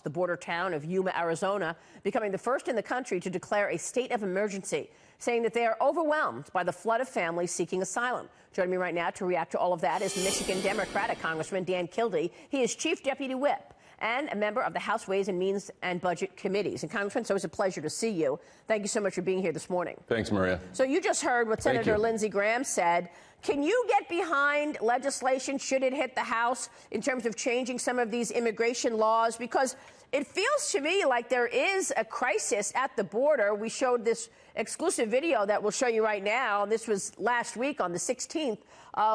The border town of Yuma, Arizona, becoming the first in the country to declare a state of emergency, saying that they are overwhelmed by the flood of families seeking asylum. Joining me right now to react to all of that is Michigan Democratic Congressman Dan Kildee. He is Chief Deputy Whip and a member of the House Ways and Means and Budget Committees. And Congressman, it's always a pleasure to see you. Thank you so much for being here this morning. Thanks, Maria. So you just heard what Senator Lindsey Graham said. Can you get behind legislation, should it hit the House, in terms of changing some of these immigration laws? Because it feels to me like there is a crisis at the border. We showed this exclusive video that we'll show you right now. This was last week on the 16th,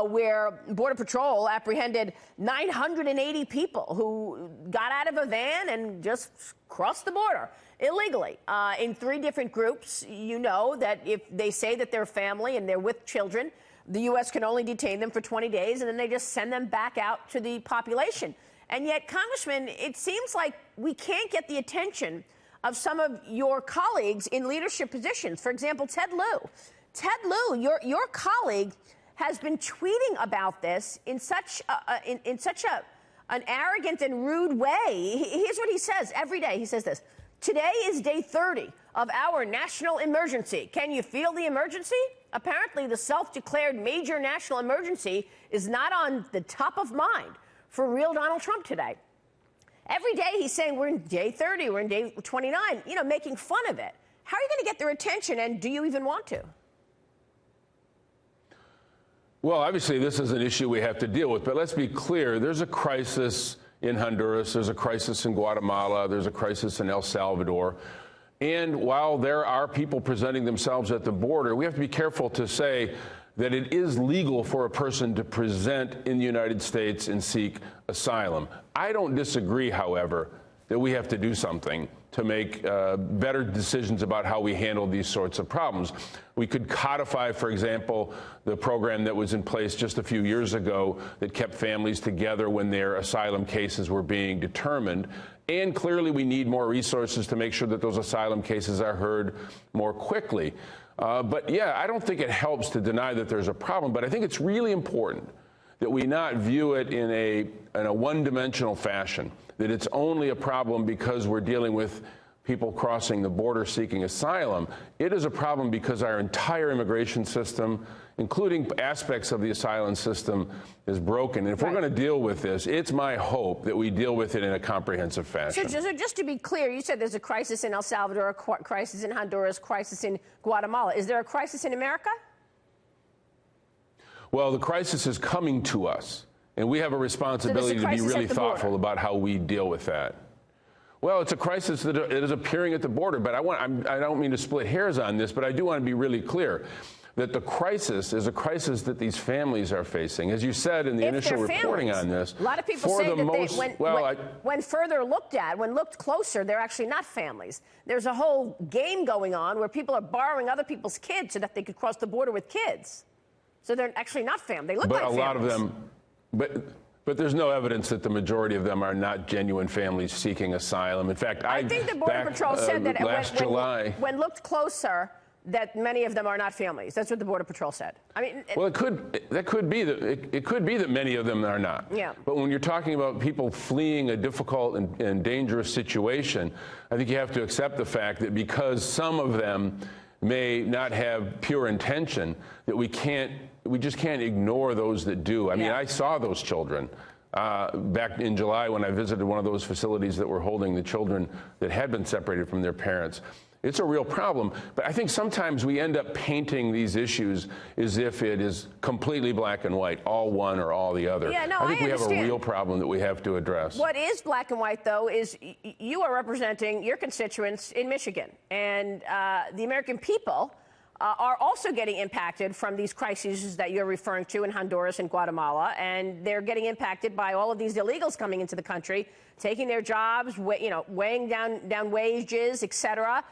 where Border Patrol apprehended 980 people who got out of a van and just crossed the border illegally in 3 different groups. You know that if they say that they're family and they're with children, the U.S. can only detain them for 20 days, and then they just send them back out to the population. And yet, Congressman, it seems like we can't get the attention of some of your colleagues in leadership positions. For example, Ted Lieu. Ted Lieu, your colleague, has been tweeting about this in such an arrogant and rude way. Here's what he says every day. He says this: "Today is day 30 of our national emergency. Can you feel the emergency?" Apparently, the self-declared major national emergency is not on the top of mind for real Donald Trump today. Every day he's saying we're in day 30, we're in day 29, making fun of it. How are you going to get their attention, and do you even want to? Well, obviously, this is an issue we have to deal with, but let's be clear. There's a crisis in Honduras. There's a crisis in Guatemala. There's a crisis in El Salvador. And while there are people presenting themselves at the border, we have to be careful to say that it is legal for a person to present in the United States and seek asylum. I don't disagree, however, that we have to do something to make better decisions about how we handle these sorts of problems. We could codify, for example, the program that was in place just a few years ago that kept families together when their asylum cases were being determined. And clearly we need more resources to make sure that those asylum cases are heard more quickly. But yeah, I don't think it helps to deny that there's a problem, but I think it's really important that we not view it in a one-dimensional fashion, that it's only a problem because we're dealing with people crossing the border seeking asylum. It is a problem because our entire immigration system, including aspects of the asylum system, is broken. And if we're going to deal with this, it's my hope that we deal with it in a comprehensive fashion. So just to be clear, you said there's a crisis in El Salvador, a crisis in Honduras, crisis in Guatemala. Is there a crisis in America? Well, the crisis is coming to us, and we have a responsibility to be really thoughtful about how we deal with that. Well, it's a crisis that is appearing at the border, but I don't mean to split hairs on this, but I do want to be really clear that the crisis is a crisis that these families are facing. As you said in the initial reporting on this, a lot of people say that when further looked at, when looked closer, they're actually not families. There's a whole game going on where people are borrowing other people's kids so that they could cross the border with kids. So they're actually not family. They look like families. But a lot of them, but there's no evidence that the majority of them are not genuine families seeking asylum. In fact, I think the Border Patrol said that when looked closer, that many of them are not families. That's what the Border Patrol said. I mean, well, it could be that many of them are not. Yeah. But when you're talking about people fleeing a difficult and dangerous situation, I think you have to accept the fact that because some of them may not have pure intention, that we just can't ignore those that do. I mean, I saw those children back in July when I visited one of those facilities that were holding the children that had been separated from their parents. It's a real problem, but I think sometimes we end up painting these issues as if it is completely black and white, all one or all the other. Yeah, no, I think we have a real problem that we have to address. What is black and white, though, is you are representing your constituents in Michigan, and the American people are also getting impacted from these crises that you're referring to in Honduras and Guatemala, and they're getting impacted by all of these illegals coming into the country, taking their jobs, weighing down wages, et cetera.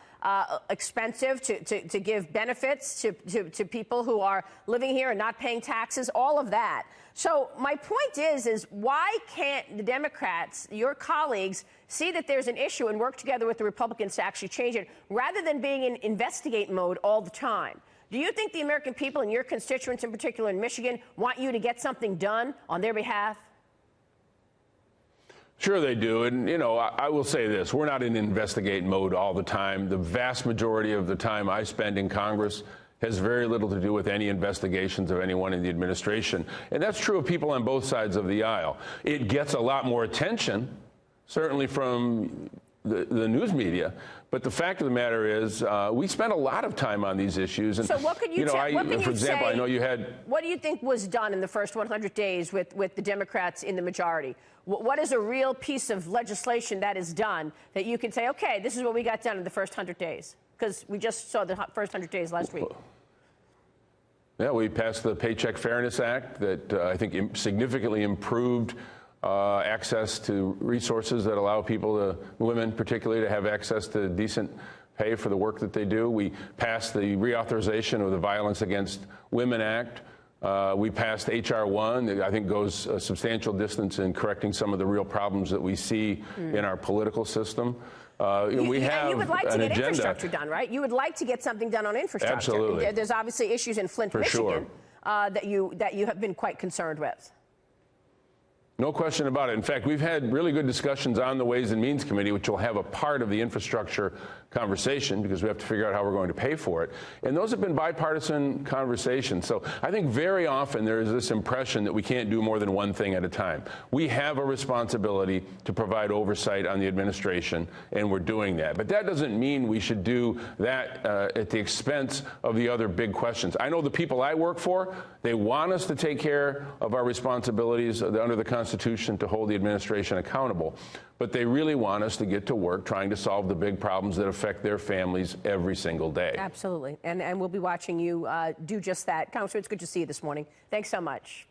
Expensive to give benefits to people who are living here and not paying taxes, all of that. So my point is why can't the Democrats, your colleagues, see that there's an issue and work together with the Republicans to actually change it, rather than being in investigate mode all the time? Do you think the American people and your constituents, in particular in Michigan, want you to get something done on their behalf? Sure they do. And, you know, I will say this. We're not in investigate mode all the time. The vast majority of the time I spend in Congress has very little to do with any investigations of anyone in the administration. And that's true of people on both sides of the aisle. It gets a lot more attention, certainly from the news media. But the fact of the matter is, we spent a lot of time on these issues. And, so what could you, for example, I know you had... What do you think was done in the first 100 days with the Democrats in the majority? What is a real piece of legislation that is done that you can say, okay, this is what we got done in the first 100 days? Because we just saw the first 100 days last week. Yeah, we passed the Paycheck Fairness Act that I think significantly improved access to resources that allow people, women particularly, to have access to decent pay for the work that they do. We passed the reauthorization of the Violence Against Women Act. We passed H.R. 1 that I think goes a substantial distance in correcting some of the real problems that we see in our political system. We have you would like to get agenda. Infrastructure done, right? You would like to get something done on infrastructure. Absolutely. There's obviously issues in Flint, Michigan, that you have been quite concerned with. No question about it. In fact, we've had really good discussions on the Ways and Means Committee, which will have a part of the infrastructure conversation because we have to figure out how we're going to pay for it. And those have been bipartisan conversations. So I think very often there is this impression that we can't do more than one thing at a time. We have a responsibility to provide oversight on the administration, and we're doing that. But that doesn't mean we should do that at the expense of the other big questions. I know the people I work for, they want us to take care of our responsibilities under the Constitution to hold the administration accountable. But they really want us to get to work trying to solve the big problems that affect their families every single day. Absolutely. And we'll be watching you do just that. Congressman, it's good to see you this morning. Thanks so much.